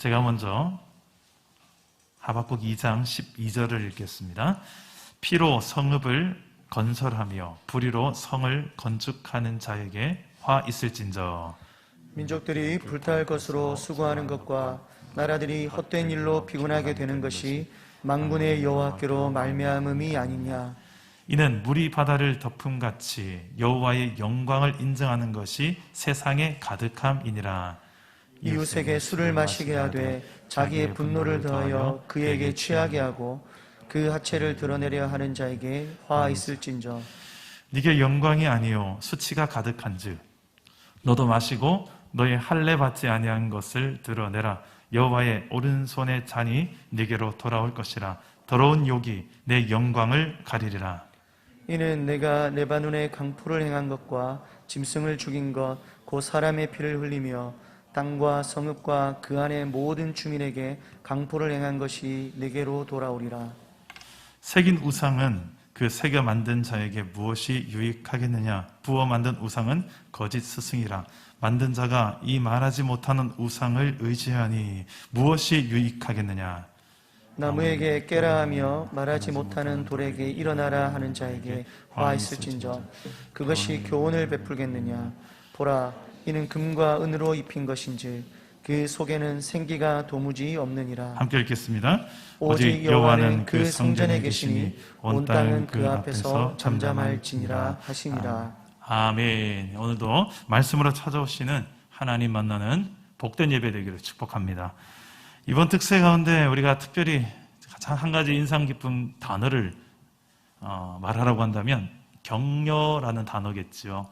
제가 먼저 하박국 2장 12절을 읽겠습니다. 피로 성읍을 건설하며 불의로 성을 건축하는 자에게 화 있을진저. 민족들이 불탈 것으로 수고하는 것과 나라들이 헛된 일로 피곤하게 되는 것이 만군의 여호와께로 말미암음이 아니냐. 이는 물이 바다를 덮음같이 여호와의 영광을 인정하는 것이 세상에 가득함이니라. 이웃에게 술을 마시게 하되 자기의 분노를 더하여 그에게 취하게 하고 그 하체를 드러내려 하는 자에게 화 있을진저. 네게 영광이 아니요 수치가 가득한즉 너도 마시고 너의 할례 받지 아니한 것을 드러내라. 여호와의 오른손의 잔이 네게로 돌아올 것이라. 더러운 욕이 내 영광을 가리리라. 이는 내가 레바논에 강포를 행한 것과 짐승을 죽인 것 곧 사람의 피를 흘리며 땅과 성읍과 그 안의 모든 주민에게 강포를 행한 것이 네게로 돌아오리라. 새긴 우상은 그 새겨 만든 자에게 무엇이 유익하겠느냐. 부어 만든 우상은 거짓 스승이라. 만든 자가 이 말하지 못하는 우상을 의지하니 무엇이 유익하겠느냐. 나무에게 깨라 하며 말하지 못하는 돌에게 일어나라 하는 자에게 화 있을진저. 그것이 교훈을 베풀겠느냐. 보라, 이는 금과 은으로 입힌 것인지 그 속에는 생기가 도무지 없느니라. 함께 읽겠습니다. 오직 여호와는 그 성전에 계시니 온 땅은 그 앞에서 잠잠할지니라 하시니라. 아멘. 오늘도 말씀으로 찾아오시는 하나님 만나는 복된 예배 되기를 축복합니다. 이번 특세 가운데 우리가 특별히 한 가지 인상 깊은 단어를 말하라고 한다면 격려라는 단어겠죠.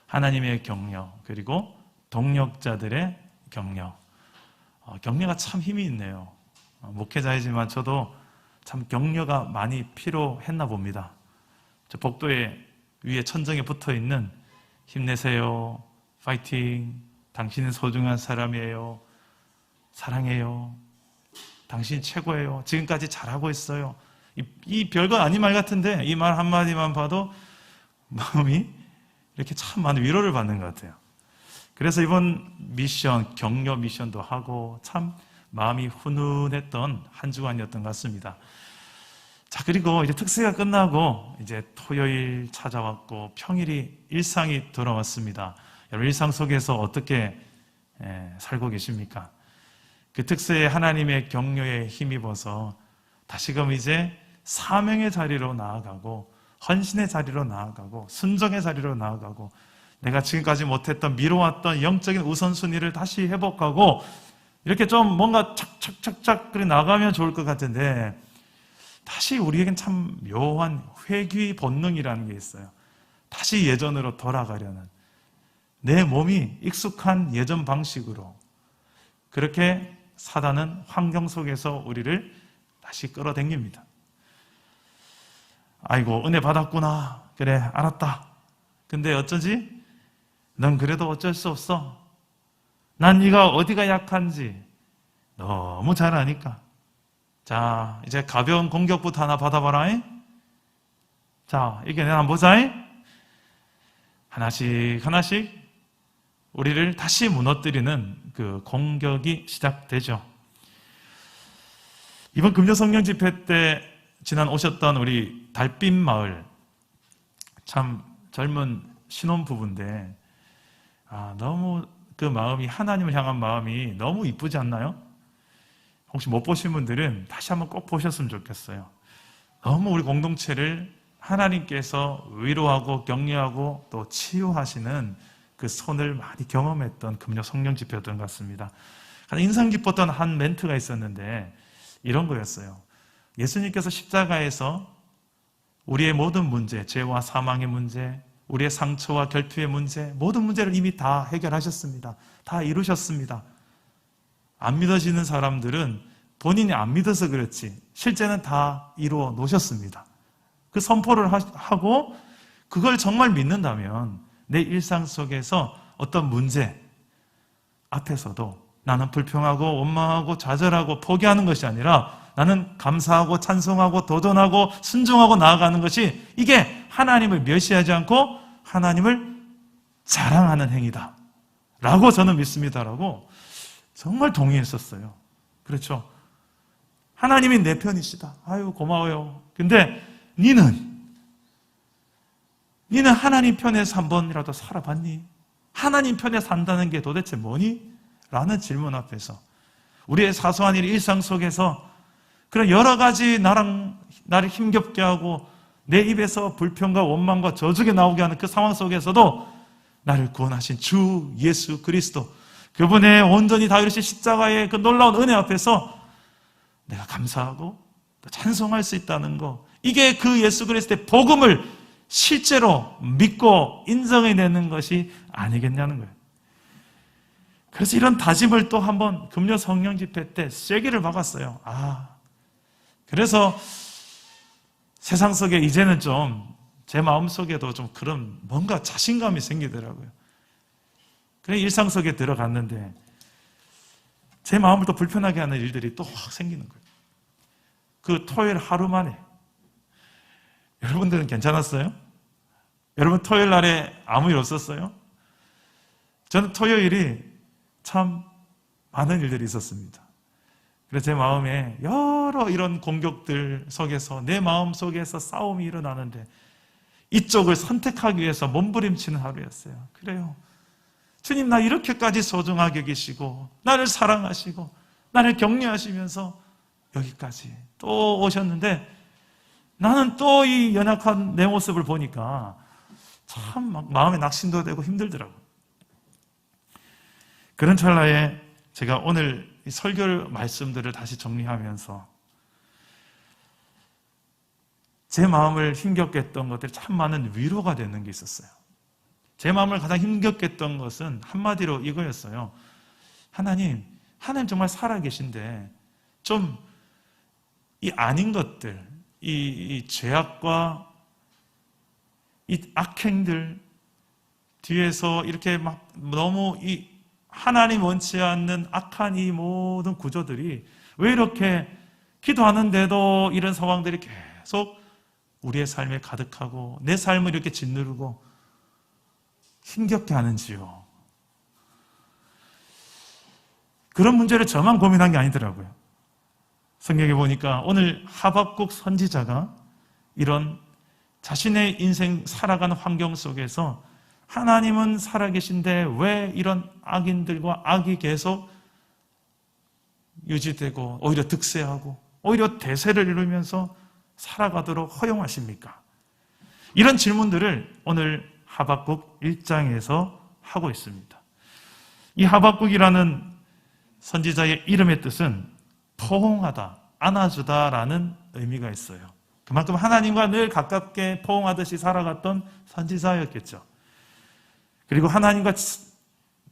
하나님의 격려, 그리고 동력자들의 격려. 격려가 참 힘이 있네요. 목회자이지만 저도 참 격려가 많이 필요했나 봅니다. 저 복도에 위에 천정에 붙어있는 힘내세요, 파이팅, 당신은 소중한 사람이에요, 사랑해요, 당신 최고예요, 지금까지 잘하고 있어요. 이 별거 아닌 말 같은데 이 말 한마디만 봐도 마음이 이렇게 참 많은 위로를 받는 것 같아요. 그래서 이번 미션, 격려 미션도 하고 참 마음이 훈훈했던 한 주간이었던 것 같습니다. 자, 그리고 이제 특세가 끝나고 이제 토요일 찾아왔고 평일이 일상이 돌아왔습니다. 여러분 일상 속에서 어떻게 살고 계십니까? 그 특세에 하나님의 격려에 힘입어서 다시금 이제 사명의 자리로 나아가고 헌신의 자리로 나아가고 순종의 자리로 나아가고 내가 지금까지 못했던 미뤄왔던 영적인 우선순위를 다시 회복하고 이렇게 좀 뭔가 착착착착 그래 나가면 좋을 것 같은데 다시 우리에겐 참 묘한 회귀 본능이라는 게 있어요. 다시 예전으로 돌아가려는 내 몸이 익숙한 예전 방식으로 그렇게 사단은 환경 속에서 우리를 다시 끌어당깁니다. 아이고 은혜 받았구나. 그래 알았다. 근데 어쩌지? 넌 그래도 어쩔 수 없어. 난 네가 어디가 약한지 너무 잘 아니까. 자 이제 가벼운 공격부터 하나 받아봐라. 자 이겨내 한번 보자. 하나씩 하나씩 우리를 다시 무너뜨리는 그 공격이 시작되죠. 이번 금요 성령 집회 때 지난 오셨던 우리 달빛 마을 참 젊은 신혼부부인데 너무 그 마음이 하나님을 향한 마음이 너무 이쁘지 않나요? 혹시 못 보신 분들은 다시 한번 꼭 보셨으면 좋겠어요. 너무 우리 공동체를 하나님께서 위로하고 격려하고 또 치유하시는 그 손을 많이 경험했던 금요 성령 집회였던 것 같습니다. 가장 인상 깊었던 한 멘트가 있었는데 이런 거였어요. 예수님께서 십자가에서 우리의 모든 문제, 죄와 사망의 문제, 우리의 상처와 결투의 문제, 모든 문제를 이미 다 해결하셨습니다. 다 이루셨습니다. 안 믿어지는 사람들은 본인이 안 믿어서 그렇지 실제는 다 이루어 놓으셨습니다. 그 선포를 하고 그걸 정말 믿는다면 내 일상 속에서 어떤 문제 앞에서도 나는 불평하고 원망하고 좌절하고 포기하는 것이 아니라 나는 감사하고 찬송하고 도전하고 순종하고 나아가는 것이 이게 하나님을 멸시하지 않고 하나님을 자랑하는 행위다 라고 저는 믿습니다라고 정말 동의했었어요. 그렇죠? 하나님이 내 편이시다. 아유, 고마워요. 근데 니는 하나님 편에서 한 번이라도 살아봤니? 하나님 편에 산다는 게 도대체 뭐니? 라는 질문 앞에서 우리의 사소한 일상 속에서 그런 여러 가지 나를 힘겹게 하고 내 입에서 불평과 원망과 저주가 나오게 하는 그 상황 속에서도 나를 구원하신 주 예수 그리스도, 그분의 온전히 다 이루신 십자가의 그 놀라운 은혜 앞에서 내가 감사하고 또 찬송할 수 있다는 거, 이게 그 예수 그리스도의 복음을 실제로 믿고 인정해내는 것이 아니겠냐는 거예요. 그래서 이런 다짐을 또 한번 금요 성령 집회 때 쐐기를 박았어요. 그래서 세상 속에 이제는 좀 제 마음속에도 좀 그런 뭔가 자신감이 생기더라고요. 그래 일상 속에 들어갔는데 제 마음을 또 불편하게 하는 일들이 또 확 생기는 거예요. 그 토요일 하루 만에. 여러분들은 괜찮았어요? 여러분 토요일 날에 아무 일 없었어요? 저는 토요일이 참 많은 일들이 있었습니다. 그래서 제 마음에 여러 이런 공격들 속에서 내 마음 속에서 싸움이 일어나는데 이쪽을 선택하기 위해서 몸부림치는 하루였어요. 그래요. 주님, 나 이렇게까지 소중하게 계시고 나를 사랑하시고 나를 격려하시면서 여기까지 또 오셨는데 나는 또 이 연약한 내 모습을 보니까 참 막 마음에 낙심도 되고 힘들더라고요. 그런 찰나에 제가 오늘 이 설교 말씀들을 다시 정리하면서 제 마음을 힘겹게 했던 것들이 참 많은 위로가 되는 게 있었어요. 제 마음을 가장 힘겹게 했던 것은 한마디로 이거였어요. 하나님 정말 살아계신데 좀 이 아닌 것들, 이 죄악과 이 악행들 뒤에서 이렇게 막 너무 이 하나님 원치 않는 악한 이 모든 구조들이 왜 이렇게 기도하는데도 이런 상황들이 계속 우리의 삶에 가득하고 내 삶을 이렇게 짓누르고 힘겹게 하는지요. 그런 문제를 저만 고민한 게 아니더라고요. 성경에 보니까 오늘 하박국 선지자가 이런 자신의 인생 살아가는 환경 속에서 하나님은 살아계신데 왜 이런 악인들과 악이 계속 유지되고 오히려 득세하고 오히려 대세를 이루면서 살아가도록 허용하십니까? 이런 질문들을 오늘 하박국 1장에서 하고 있습니다. 이 하박국이라는 선지자의 이름의 뜻은 포옹하다, 안아주다라는 의미가 있어요. 그만큼 하나님과 늘 가깝게 포옹하듯이 살아갔던 선지자였겠죠. 그리고 하나님과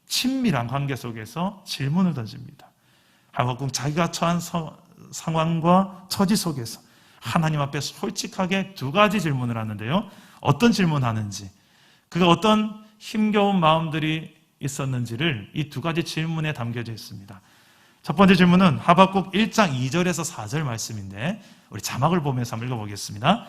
친밀한 관계 속에서 질문을 던집니다. 하박국 자기가 처한 상황과 처지 속에서 하나님 앞에 솔직하게 두 가지 질문을 하는데요. 어떤 질문하는지, 그가 어떤 힘겨운 마음들이 있었는지를 이 두 가지 질문에 담겨져 있습니다. 첫 번째 질문은 하박국 1장 2절에서 4절 말씀인데 우리 자막을 보면서 한번 읽어보겠습니다.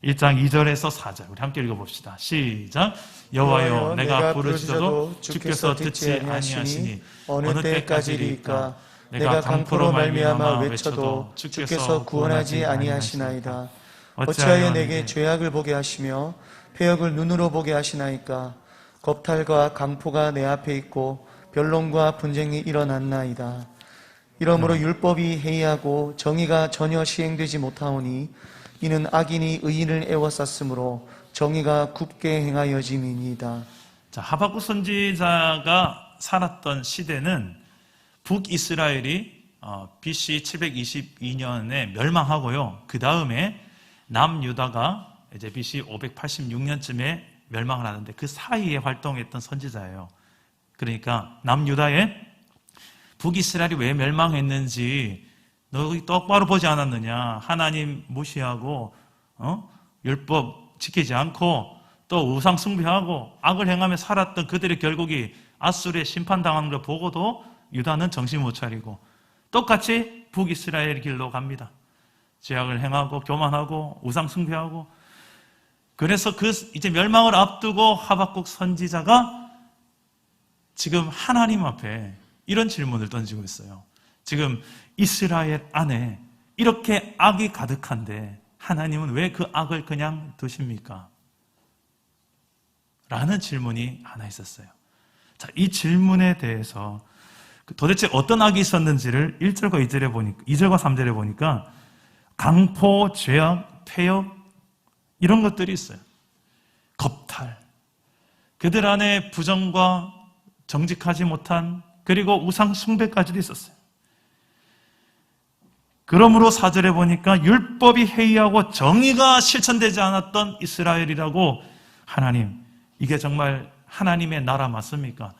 1장 2절에서 4절 우리 함께 읽어봅시다. 시작. 여호와여, 내가 부르짖어도 주께서 듣지 아니하시니 어느 때까지리까? 내가 강포로 말미암아 외쳐도 주께서 구원하지 아니하시나이다. 어찌하여 내게 죄악을 보게 하시며 패역을 눈으로 보게 하시나이까? 겁탈과 강포가 내 앞에 있고 변론과 분쟁이 일어났나이다. 이러므로 율법이 해이하고 정의가 전혀 시행되지 못하오니 이는 악인이 의인을 애워쌌으므로 정의가 굳게 행하여짐이니이다. 자, 하박국 선지자가 살았던 시대는 북이스라엘이 BC 722년에 멸망하고요. 그 다음에 남유다가 이제 BC 586년쯤에 멸망을 하는데 그 사이에 활동했던 선지자예요. 그러니까 남유다에 북이스라엘이 왜 멸망했는지 너 똑바로 보지 않았느냐? 하나님 무시하고 율법 지키지 않고 또 우상 숭배하고 악을 행하며 살았던 그들의 결국이 아수르에 심판당하는 걸 보고도 유다는 정신 못 차리고 똑같이 북이스라엘 길로 갑니다. 죄악을 행하고 교만하고 우상 숭배하고. 그래서 이제 멸망을 앞두고 하박국 선지자가 지금 하나님 앞에 이런 질문을 던지고 있어요. 지금 이스라엘 안에 이렇게 악이 가득한데 하나님은 왜 그 악을 그냥 두십니까? 라는 질문이 하나 있었어요. 자, 이 질문에 대해서 도대체 어떤 악이 있었는지를 1절과 2절과 3절에 보니까 강포, 죄악, 폐역 이런 것들이 있어요. 겁탈. 그들 안에 부정과 정직하지 못한 그리고 우상 숭배까지도 있었어요. 그러므로 4절에 보니까 율법이 해이하고 정의가 실천되지 않았던 이스라엘이라고 하나님, 이게 정말 하나님의 나라 맞습니까?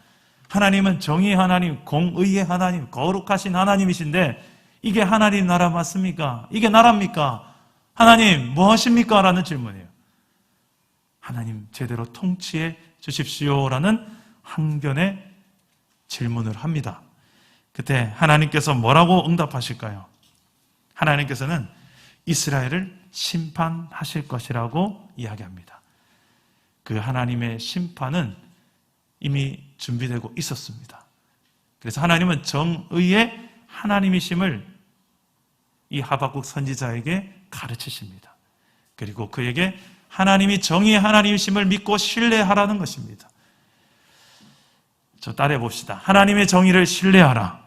하나님은 정의 하나님, 공의의 하나님, 거룩하신 하나님이신데 이게 하나님 나라 맞습니까? 이게 나라입니까? 하나님 뭐 하십니까? 라는 질문이에요. 하나님 제대로 통치해 주십시오라는 항변의 질문을 합니다. 그때 하나님께서 뭐라고 응답하실까요? 하나님께서는 이스라엘을 심판하실 것이라고 이야기합니다. 그 하나님의 심판은 이미 준비되고 있었습니다. 그래서 하나님은 정의의 하나님이심을 이 하박국 선지자에게 가르치십니다. 그리고 그에게 하나님이 정의의 하나님이심을 믿고 신뢰하라는 것입니다. 저 따라해 봅시다. 하나님의 정의를 신뢰하라.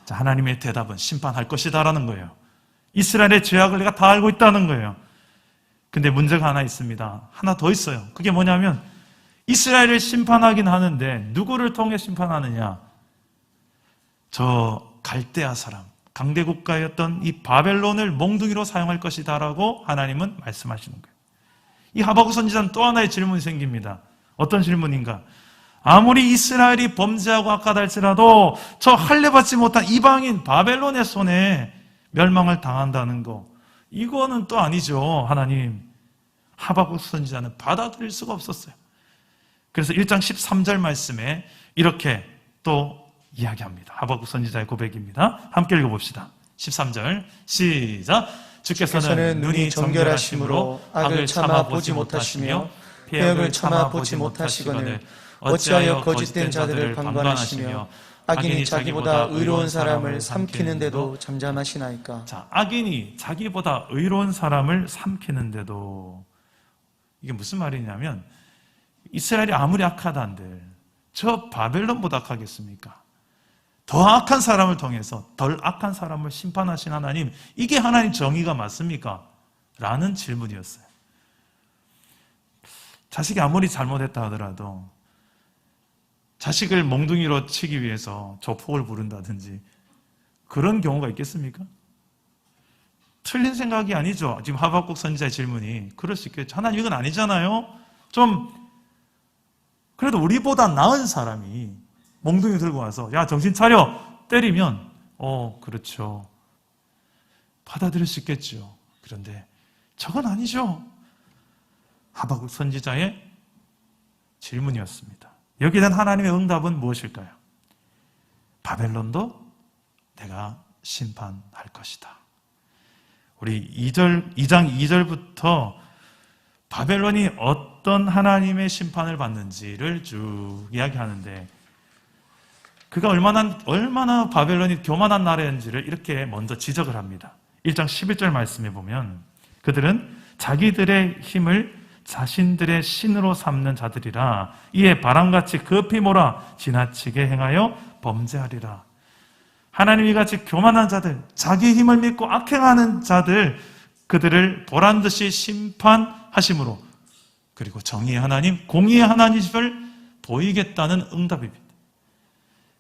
자, 하나님의 대답은 심판할 것이다라는 거예요. 이스라엘의 죄악을 내가 다 알고 있다는 거예요. 근데 문제가 하나 있습니다. 하나 더 있어요. 그게 뭐냐면 이스라엘을 심판하긴 하는데 누구를 통해 심판하느냐? 저 갈대아 사람, 강대 국가였던 이 바벨론을 몽둥이로 사용할 것이다라고 하나님은 말씀하시는 거예요. 이 하박국 선지자는 또 하나의 질문이 생깁니다. 어떤 질문인가? 아무리 이스라엘이 범죄하고 악하다 할지라도 저 할례받지 못한 이방인 바벨론의 손에 멸망을 당한다는 거, 이거는 또 아니죠. 하나님. 하박국 선지자는 받아들일 수가 없었어요. 그래서 1장 13절 말씀에 이렇게 또 이야기합니다. 하박국 선지자의 고백입니다. 함께 읽어봅시다. 13절 시작. 주께서는 눈이 정결하심으로 악을 참아 보지 못하시며 폐역을 참아 보지 못하시거늘 어찌하여 거짓된 자들을 방관하시며 악인이 자기보다 의로운 사람을 삼키는데도 잠잠하시나이까. 자, 악인이 자기보다 의로운 사람을 삼키는데도, 이게 무슨 말이냐면 이스라엘이 아무리 악하다 한들 저 바벨론보다 악하겠습니까? 더 악한 사람을 통해서 덜 악한 사람을 심판하신 하나님, 이게 하나님 정의가 맞습니까? 라는 질문이었어요. 자식이 아무리 잘못했다 하더라도 자식을 몽둥이로 치기 위해서 조폭을 부른다든지 그런 경우가 있겠습니까? 틀린 생각이 아니죠. 지금 하박국 선지자의 질문이 그럴 수 있겠죠. 하나님 이건 아니잖아요. 좀 그래도 우리보다 나은 사람이 몽둥이 들고 와서 야 정신 차려 때리면 그렇죠. 받아들일 수 있겠죠. 그런데 저건 아니죠. 하박국 선지자의 질문이었습니다. 여기에 대한 하나님의 응답은 무엇일까요? 바벨론도 내가 심판할 것이다. 우리 2장 2절부터 바벨론이 어떤 하나님의 심판을 받는지를 쭉 이야기하는데, 그가 얼마나 바벨론이 교만한 나라인지를 이렇게 먼저 지적을 합니다. 1장 11절 말씀에 보면 그들은 자기들의 힘을 자신들의 신으로 삼는 자들이라 이에 바람같이 급히 몰아 지나치게 행하여 범죄하리라. 하나님이 같이 교만한 자들, 자기 힘을 믿고 악행하는 자들, 그들을 보란듯이 심판하심으로, 그리고 정의의 하나님, 공의의 하나님을 보이겠다는 응답입니다.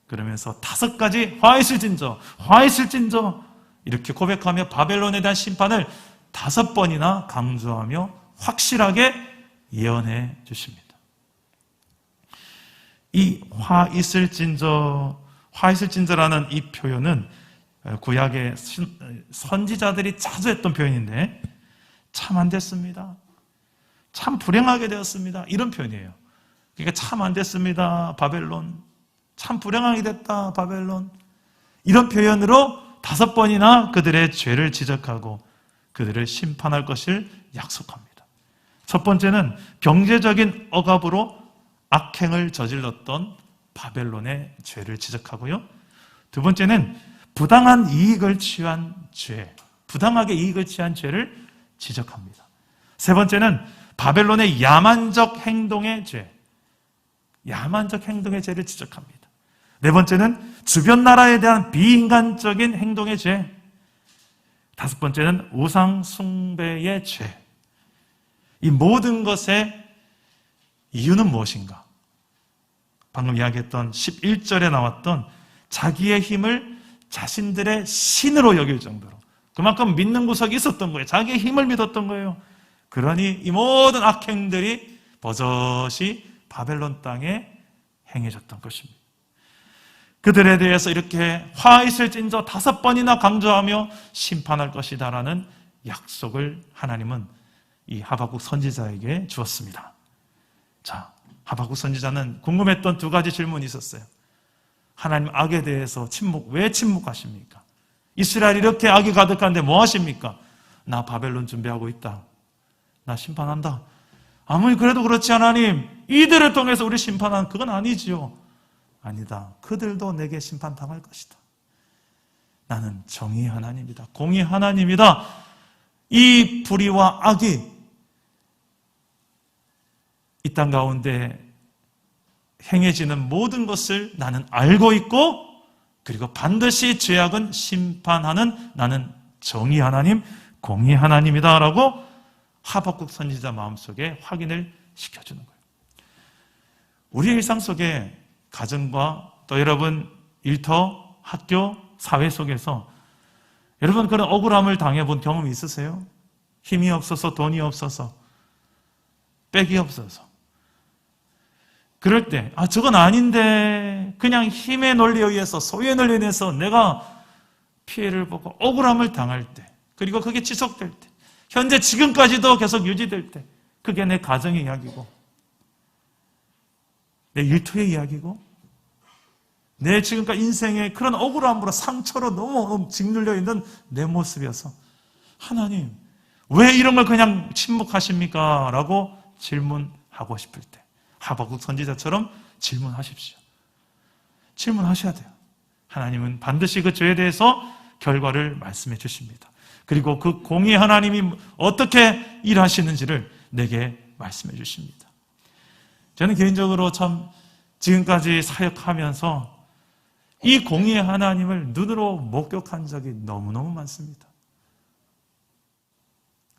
그러면서 5가지 화 있을진저 이렇게 고백하며 바벨론에 대한 심판을 5번이나 강조하며 확실하게 예언해 주십니다. 이 화 있을진저라는 이 표현은 구약의 선지자들이 자주 했던 표현인데, 참 안 됐습니다, 참 불행하게 되었습니다, 이런 표현이에요. 그러니까 참 안 됐습니다 바벨론, 참 불행하게 됐다 바벨론, 이런 표현으로 5번이나 그들의 죄를 지적하고 그들을 심판할 것을 약속합니다. 첫 번째는 경제적인 억압으로 악행을 저질렀던 바벨론의 죄를 지적하고요. 두 번째는 부당한 이익을 취한 죄, 부당하게 이익을 취한 죄를 지적합니다. 세 번째는 바벨론의 야만적 행동의 죄, 야만적 행동의 죄를 지적합니다. 네 번째는 주변 나라에 대한 비인간적인 행동의 죄, 다섯 번째는 우상 숭배의 죄. 이 모든 것의 이유는 무엇인가? 방금 이야기했던 11절에 나왔던 자기의 힘을 자신들의 신으로 여길 정도로 그만큼 믿는 구석이 있었던 거예요. 자기의 힘을 믿었던 거예요. 그러니 이 모든 악행들이 버젓이 바벨론 땅에 행해졌던 것입니다. 그들에 대해서 이렇게 화 있을진저 5번이나 강조하며 심판할 것이다라는 약속을 하나님은 이 하박국 선지자에게 주었습니다. 자, 하박국 선지자는 궁금했던 두 가지 질문이 있었어요. 하나님 악에 대해서 왜 침묵하십니까? 이스라엘이 이렇게 악이 가득한데 뭐 하십니까? 나 바벨론 준비하고 있다. 나 심판한다. 아무리 그래도 그렇지 하나님, 이들을 통해서 우리 심판한 그건 아니지요. 아니다. 그들도 내게 심판당할 것이다. 나는 정의 하나님이다. 공의 하나님이다. 이 불의와 악이 이 땅 가운데 행해지는 모든 것을 나는 알고 있고, 그리고 반드시 죄악은 심판하는 나는 정의 하나님, 공의 하나님이다 라고 하박국 선지자 마음속에 확인을 시켜주는 거예요. 우리 일상 속에 가정과 또 여러분 일터, 학교, 사회 속에서 여러분 그런 억울함을 당해본 경험이 있으세요? 힘이 없어서, 돈이 없어서, 빽이 없어서. 그럴 때 저건 아닌데 그냥 힘의 논리에 의해서, 소유의 논리에 의해서 내가 피해를 보고 억울함을 당할 때, 그리고 그게 지속될 때, 현재 지금까지도 계속 유지될 때, 그게 내 가정의 이야기고 내 일터의 이야기고 내 지금까지 인생의 그런 억울함으로 상처로 너무 짓눌려 있는 내 모습이어서 하나님 왜 이런 걸 그냥 침묵하십니까? 라고 질문하고 싶을 때 하박국 선지자처럼 질문하십시오. 질문하셔야 돼요. 하나님은 반드시 그 죄에 대해서 결과를 말씀해 주십니다. 그리고 그 공의 하나님이 어떻게 일하시는지를 내게 말씀해 주십니다. 저는 개인적으로 참 지금까지 사역하면서 이 공의 하나님을 눈으로 목격한 적이 너무너무 많습니다.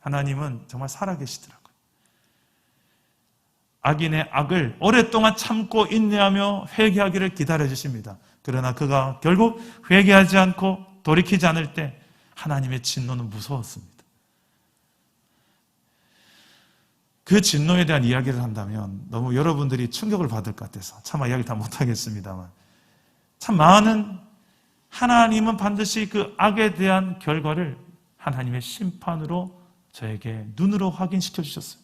하나님은 정말 살아계시더라고요. 악인의 악을 오랫동안 참고 인내하며 회개하기를 기다려주십니다. 그러나 그가 결국 회개하지 않고 돌이키지 않을 때 하나님의 진노는 무서웠습니다. 그 진노에 대한 이야기를 한다면 너무 여러분들이 충격을 받을 것 같아서 차마 이야기를 다 못하겠습니다만, 참 많은 하나님은 반드시 그 악에 대한 결과를 하나님의 심판으로 저에게 눈으로 확인시켜 주셨어요.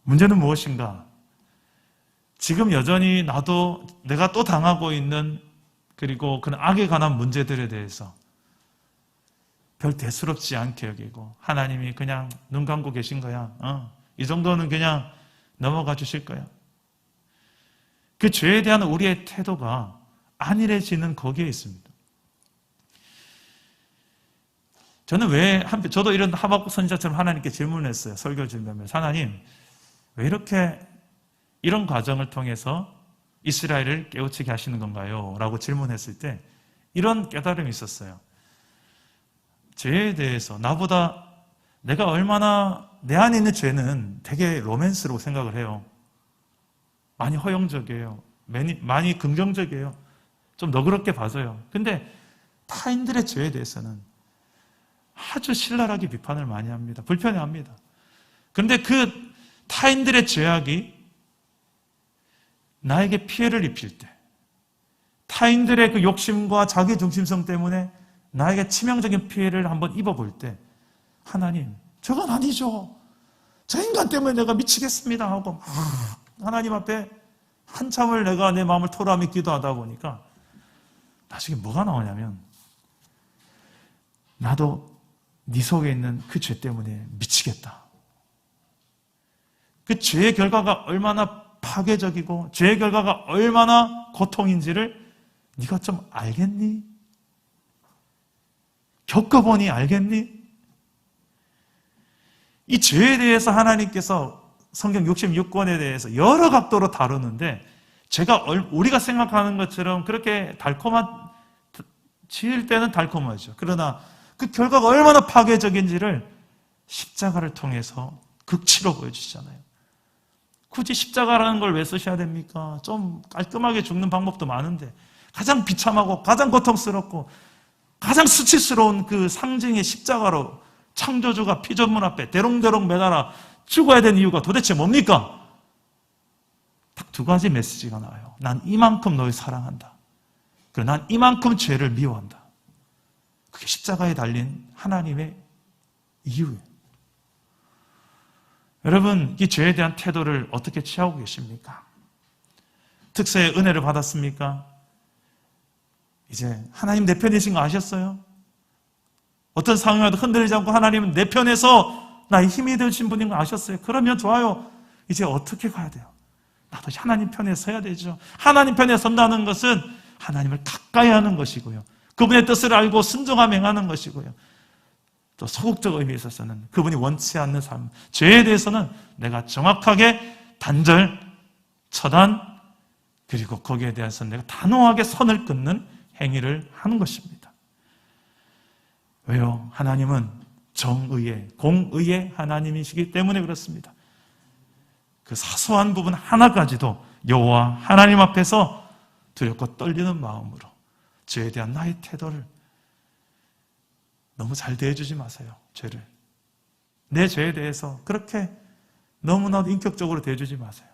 문제는 무엇인가? 지금 여전히 나도 내가 또 당하고 있는, 그리고 그 악에 관한 문제들에 대해서 별 대수롭지 않게 여기고 하나님이 그냥 눈 감고 계신 거야. 이 정도는 그냥 넘어가 주실 거야. 그 죄에 대한 우리의 태도가 안일해지는 거기에 있습니다. 저는 저도 이런 하박국 선지자처럼 하나님께 질문을 했어요. 설교를 준비하면서. 하나님, 왜 이렇게 이런 과정을 통해서 이스라엘을 깨우치게 하시는 건가요? 라고 질문했을 때 이런 깨달음이 있었어요. 죄에 대해서 내가 얼마나 내 안에 있는 죄는 되게 로맨스로 생각을 해요. 많이 허용적이에요. 많이 긍정적이에요. 좀 너그럽게 봐줘요. 근데 타인들의 죄에 대해서는 아주 신랄하게 비판을 많이 합니다. 불편해합니다. 그런데 그 타인들의 죄악이 나에게 피해를 입힐 때, 타인들의 그 욕심과 자기 중심성 때문에 나에게 치명적인 피해를 한번 입어볼 때, 하나님, 저건 아니죠. 저 인간 때문에 내가 미치겠습니다 하고 하나님 앞에 한참을 내가 내 마음을 토라미 기도하다 보니까 나중에 뭐가 나오냐면, 나도 네 속에 있는 그 죄 때문에 미치겠다. 그 죄의 결과가 얼마나 파괴적이고 죄의 결과가 얼마나 고통인지를 네가 좀 알겠니? 겪어보니 알겠니? 이 죄에 대해서 하나님께서 성경 66권에 대해서 여러 각도로 다루는데, 죄가 우리가 생각하는 것처럼 그렇게 지을 때는 달콤하죠. 그러나 그 결과가 얼마나 파괴적인지를 십자가를 통해서 극치로 보여주시잖아요. 굳이 십자가라는 걸 왜 쓰셔야 됩니까? 좀 깔끔하게 죽는 방법도 많은데, 가장 비참하고 가장 고통스럽고 가장 수치스러운 그 상징의 십자가로 창조주가 피조물 앞에 대롱대롱 매달아 죽어야 되는 이유가 도대체 뭡니까? 딱 두 가지 메시지가 나와요. 난 이만큼 너를 사랑한다. 그리고 난 이만큼 죄를 미워한다. 그게 십자가에 달린 하나님의 이유예요. 여러분, 이 죄에 대한 태도를 어떻게 취하고 계십니까? 특세의 은혜를 받았습니까? 이제 하나님 내 편이신 거 아셨어요? 어떤 상황에도 흔들리지 않고 하나님은 내 편에서 나의 힘이 되신 분인 거 아셨어요? 그러면 좋아요. 이제 어떻게 가야 돼요? 나도 하나님 편에 서야 되죠. 하나님 편에 선다는 것은 하나님을 가까이 하는 것이고요. 그분의 뜻을 알고 순종하며 행하는 것이고요. 또 소극적 의미에 있어서는 그분이 원치 않는 삶, 죄에 대해서는 내가 정확하게 단절, 처단, 그리고 거기에 대해서는 내가 단호하게 선을 끊는 행위를 하는 것입니다. 왜요? 하나님은 정의의, 공의의 하나님이시기 때문에 그렇습니다. 그 사소한 부분 하나까지도 여호와 하나님 앞에서 두렵고 떨리는 마음으로 죄에 대한 나의 태도를 너무 잘 대해주지 마세요. 죄를. 내 죄에 대해서 그렇게 너무나도 인격적으로 대해주지 마세요.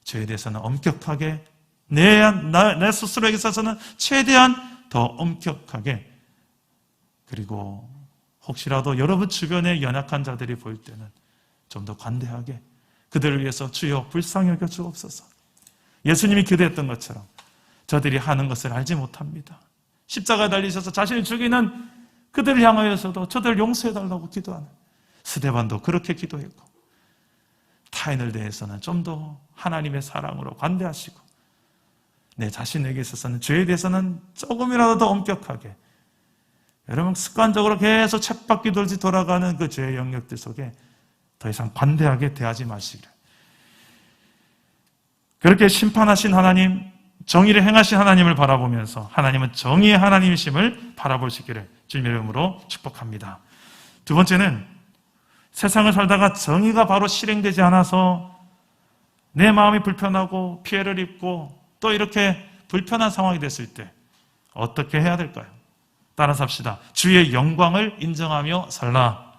죄에 대해서는 엄격하게 내 스스로에게 있어서는 최대한 더 엄격하게, 그리고 혹시라도 여러분 주변에 연약한 자들이 보일 때는 좀 더 관대하게 그들을 위해서 주여 불쌍히 여겨 주옵소서. 예수님이 기도했던 것처럼 저들이 하는 것을 알지 못합니다. 십자가에 달리셔서 자신을 죽이는 그들을 향하여서도 저들을 용서해달라고 기도하는 스데반도 그렇게 기도했고, 타인을 대해서는 좀 더 하나님의 사랑으로 관대하시고, 내 자신에게 있어서는 죄에 대해서는 조금이라도 더 엄격하게, 여러분 습관적으로 계속 쳇바퀴 돌지 돌아가는 그 죄의 영역들 속에 더 이상 관대하게 대하지 마시기를. 그렇게 심판하신 하나님, 정의를 행하신 하나님을 바라보면서 하나님은 정의의 하나님이심을 바라볼 수 있기를 주님의 이름으로 축복합니다. 두 번째는 세상을 살다가 정의가 바로 실행되지 않아서 내 마음이 불편하고 피해를 입고 또 이렇게 불편한 상황이 됐을 때 어떻게 해야 될까요? 따라서 합시다. 주의 영광을 인정하며 살라.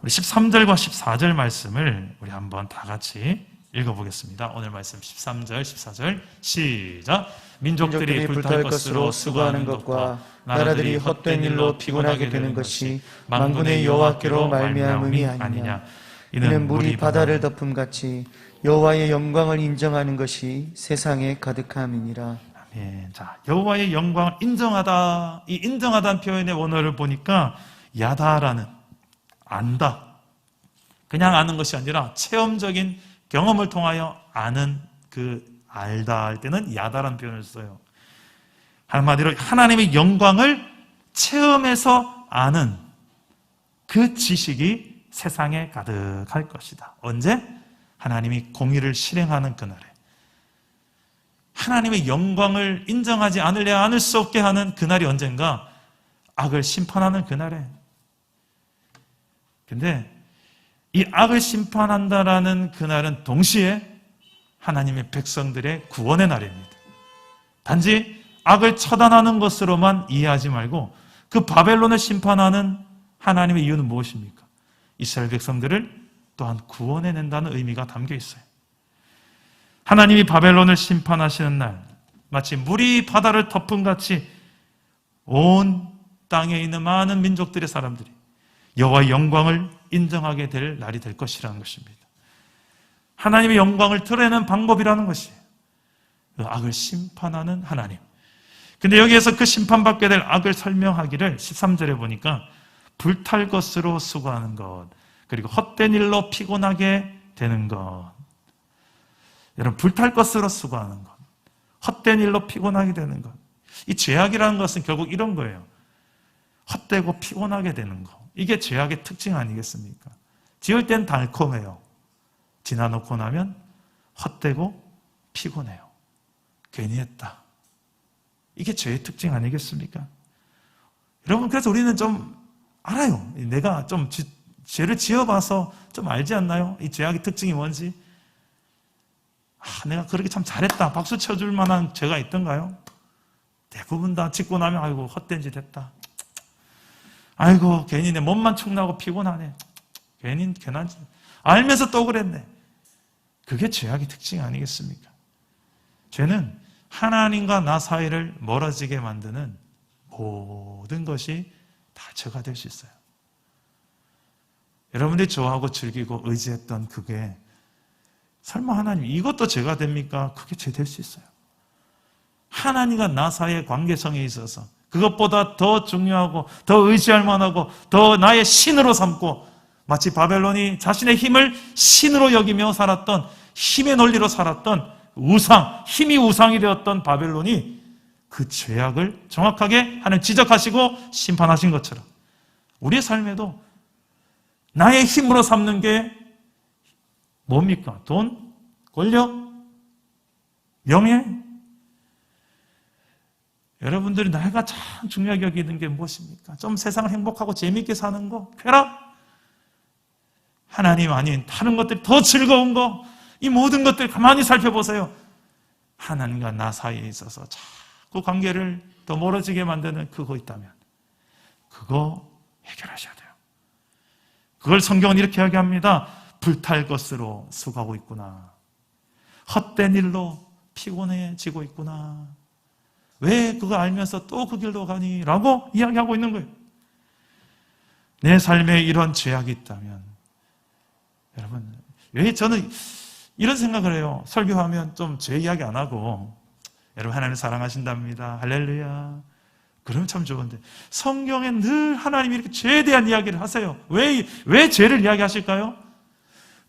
우리 13절과 14절 말씀을 우리 한번 다 같이 읽어보겠습니다. 오늘 말씀 13절, 14절 시작. 민족들이 불탈 것으로 수고하는 것과 나라들이 헛된 일로 피곤하게 되는 것이 만군의 여호와께로 말미암음이 아니냐. 이는 물이 바다를 덮음같이 여호와의 영광을 인정하는 것이 세상에 가득함이니라. 아멘. 자, 여호와의 영광을 인정하다. 이 인정하다는 표현의 원어를 보니까 야다라는, 안다. 그냥 아는 것이 아니라 체험적인 경험을 통하여 아는, 그 알다 할 때는 야다라는 표현을 써요. 한마디로 하나님의 영광을 체험해서 아는 그 지식이 세상에 가득할 것이다. 언제? 하나님이 공의를 실행하는 그날에. 하나님의 영광을 인정하지 않으려 않을 수 없게 하는 그날이 언젠가? 악을 심판하는 그날에. 근데 이 악을 심판한다라는 그날은 동시에 하나님의 백성들의 구원의 날입니다. 단지 악을 처단하는 것으로만 이해하지 말고 그 바벨론을 심판하는 하나님의 이유는 무엇입니까? 이스라엘 백성들을 또한 구원해낸다는 의미가 담겨 있어요. 하나님이 바벨론을 심판하시는 날, 마치 물이 바다를 덮음같이 온 땅에 있는 많은 민족들의 사람들이 여호와의 영광을 인정하게 될 날이 될 것이라는 것입니다. 하나님의 영광을 드러내는 방법이라는 것이에요. 그 악을 심판하는 하나님. 근데 여기에서 그 심판받게 될 악을 설명하기를 13절에 보니까 불탈 것으로 수고하는 것, 그리고 헛된 일로 피곤하게 되는 것. 여러분, 불탈 것으로 수고하는 것, 헛된 일로 피곤하게 되는 것. 이 죄악이라는 것은 결국 이런 거예요. 헛되고 피곤하게 되는 거. 이게 죄악의 특징 아니겠습니까? 지을 땐 달콤해요. 지나놓고 나면 헛되고 피곤해요. 괜히 했다. 이게 죄의 특징 아니겠습니까? 여러분, 그래서 우리는 좀 알아요. 내가 좀 죄를 지어봐서 좀 알지 않나요? 이 죄악의 특징이 뭔지. 내가 그렇게 참 잘했다. 박수 쳐줄 만한 죄가 있던가요? 대부분 다 짓고 나면 아이고 헛된 짓 했다. 아이고 괜히 내 몸만 축나고 피곤하네. 괜히 괜한 짓. 알면서 또 그랬네. 그게 죄악의 특징 아니겠습니까? 죄는 하나님과 나 사이를 멀어지게 만드는 모든 것이 다 죄가 될 수 있어요. 여러분들이 좋아하고 즐기고 의지했던 그게 설마 하나님 이것도 죄가 됩니까? 그게 죄 될 수 있어요. 하나님과 나 사이의 관계성에 있어서 그것보다 더 중요하고 더 의지할 만하고 더 나의 신으로 삼고 마치 바벨론이 자신의 힘을 신으로 여기며 살았던 힘의 논리로 살았던 우상, 힘이 우상이 되었던 바벨론이 그 죄악을 정확하게 하나님 지적하시고 심판하신 것처럼 우리의 삶에도 나의 힘으로 삼는 게 뭡니까? 돈? 권력? 명예? 여러분들이 내가 참 중요하게 여기는 게 무엇입니까? 좀 세상을 행복하고 재미있게 사는 거? 쾌락? 하나님 아닌 다른 것들이 더 즐거운 거? 이 모든 것들 가만히 살펴보세요. 하나님과 나 사이에 있어서 자꾸 관계를 더 멀어지게 만드는 그거 있다면 그거 해결하셔야 돼요. 그걸 성경은 이렇게 이야기합니다. 불탈 것으로 수고하고 있구나. 헛된 일로 피곤해지고 있구나. 왜 그거 알면서 또 그 길로 가니? 라고 이야기하고 있는 거예요. 내 삶에 이런 죄악이 있다면 여러분, 왜 저는 이런 생각을 해요. 설교하면 좀 죄 이야기 안 하고 여러분 하나님 사랑하신답니다. 할렐루야. 그러면 참 좋은데 성경에 늘 하나님이 이렇게 죄에 대한 이야기를 하세요. 왜 죄를 이야기하실까요?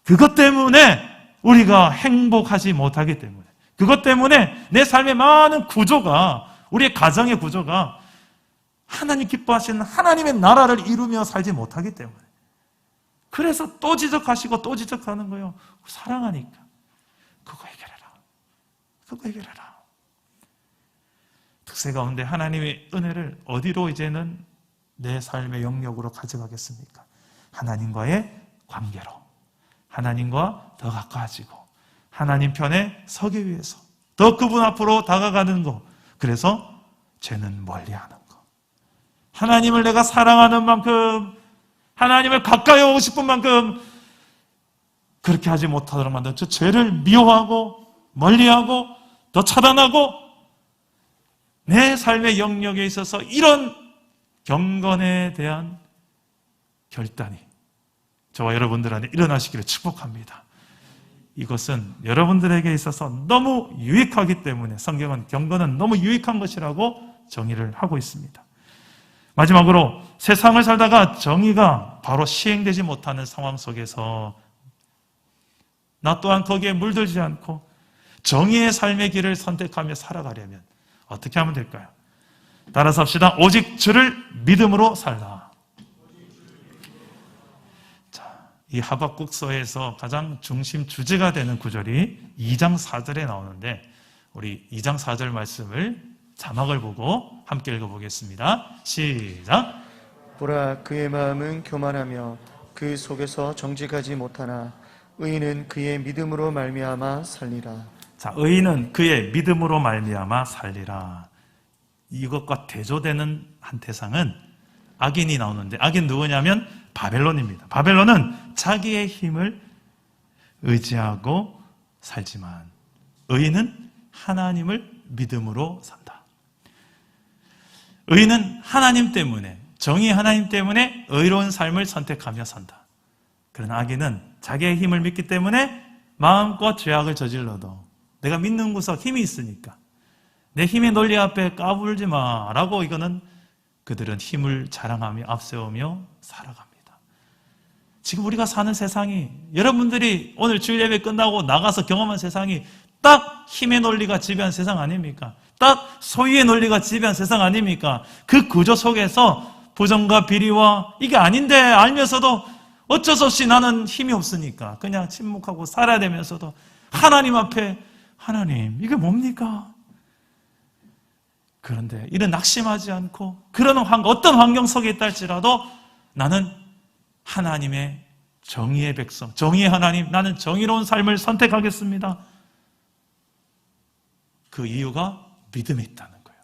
그것 때문에 우리가 행복하지 못하기 때문에 그것 때문에 내 삶의 많은 구조가 우리의 가정의 구조가 하나님 기뻐하시는 하나님의 나라를 이루며 살지 못하기 때문에 그래서 또 지적하시고 또 지적하는 거예요. 사랑하니까 그거 해결해라. 그거 해결해라. 특세 가운데 하나님의 은혜를 어디로 이제는 내 삶의 영역으로 가져가겠습니까? 하나님과의 관계로 하나님과 더 가까워지고 하나님 편에 서기 위해서 더 그분 앞으로 다가가는 거. 그래서 죄는 멀리하는 거. 하나님을 내가 사랑하는 만큼 하나님을 가까이 오고 싶은 만큼 그렇게 하지 못하도록 만든 저 죄를 미워하고 멀리하고 더 차단하고 내 삶의 영역에 있어서 이런 경건에 대한 결단이 저와 여러분들 안에 일어나시기를 축복합니다. 이것은 여러분들에게 있어서 너무 유익하기 때문에 성경은 경건은 너무 유익한 것이라고 정의를 하고 있습니다. 마지막으로 세상을 살다가 정의가 바로 시행되지 못하는 상황 속에서 나 또한 거기에 물들지 않고 정의의 삶의 길을 선택하며 살아가려면 어떻게 하면 될까요? 따라서 합시다. 오직 주를 믿음으로 살라. 자, 이 하박국서에서 가장 중심 주제가 되는 구절이 2장 4절에 나오는데 우리 2장 4절 말씀을 자막을 보고 함께 읽어보겠습니다. 시작. 보라, 그의 마음은 교만하며 그 속에서 정직하지 못하나 의인은 그의 믿음으로 말미암아 살리라. 자, 의인은 그의 믿음으로 말미암아 살리라. 이것과 대조되는 한 대상은 악인이 나오는데 악인 누구냐면 바벨론입니다. 바벨론은 자기의 힘을 의지하고 살지만 의인은 하나님을 믿음으로 산다. 의인은 하나님 때문에 정의 하나님 때문에 의로운 삶을 선택하며 산다. 그러나 악인은 자기의 힘을 믿기 때문에 마음껏 죄악을 저질러도 내가 믿는 구석 힘이 있으니까 내 힘의 논리 앞에 까불지 마라고 이거는 그들은 힘을 자랑하며 앞세우며 살아갑니다. 지금 우리가 사는 세상이 여러분들이 오늘 주일 예배 끝나고 나가서 경험한 세상이 딱 힘의 논리가 지배한 세상 아닙니까? 딱 소유의 논리가 지배한 세상 아닙니까? 그 구조 속에서 부정과 비리와 이게 아닌데 알면서도 어쩔 수 없이 나는 힘이 없으니까 그냥 침묵하고 살아야 되면서도 하나님 앞에 하나님 이게 뭡니까? 그런데 이런 낙심하지 않고 그런 어떤 환경 속에 있다 할지라도 나는 하나님의 정의의 백성, 정의의 하나님, 나는 정의로운 삶을 선택하겠습니다. 그 이유가 믿음에 있다는 거예요.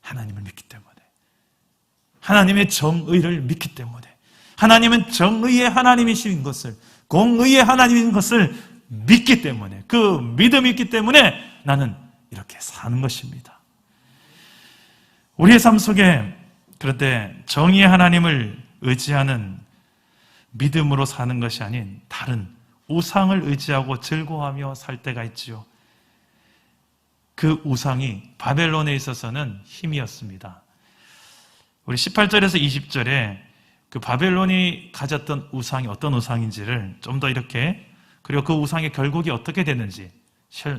하나님을 믿기 때문에. 하나님의 정의를 믿기 때문에. 하나님은 정의의 하나님이신 것을, 공의의 하나님인 것을 믿기 때문에, 그 믿음이 있기 때문에 나는 이렇게 사는 것입니다. 우리의 삶 속에 그런데 정의의 하나님을 의지하는 믿음으로 사는 것이 아닌 다른 우상을 의지하고 즐거워하며 살 때가 있지요. 그 우상이 바벨론에 있어서는 힘이었습니다. 우리 18절에서 20절에 그 바벨론이 가졌던 우상이 어떤 우상인지를 좀 더 이렇게, 그리고 그 우상의 결국이 어떻게 됐는지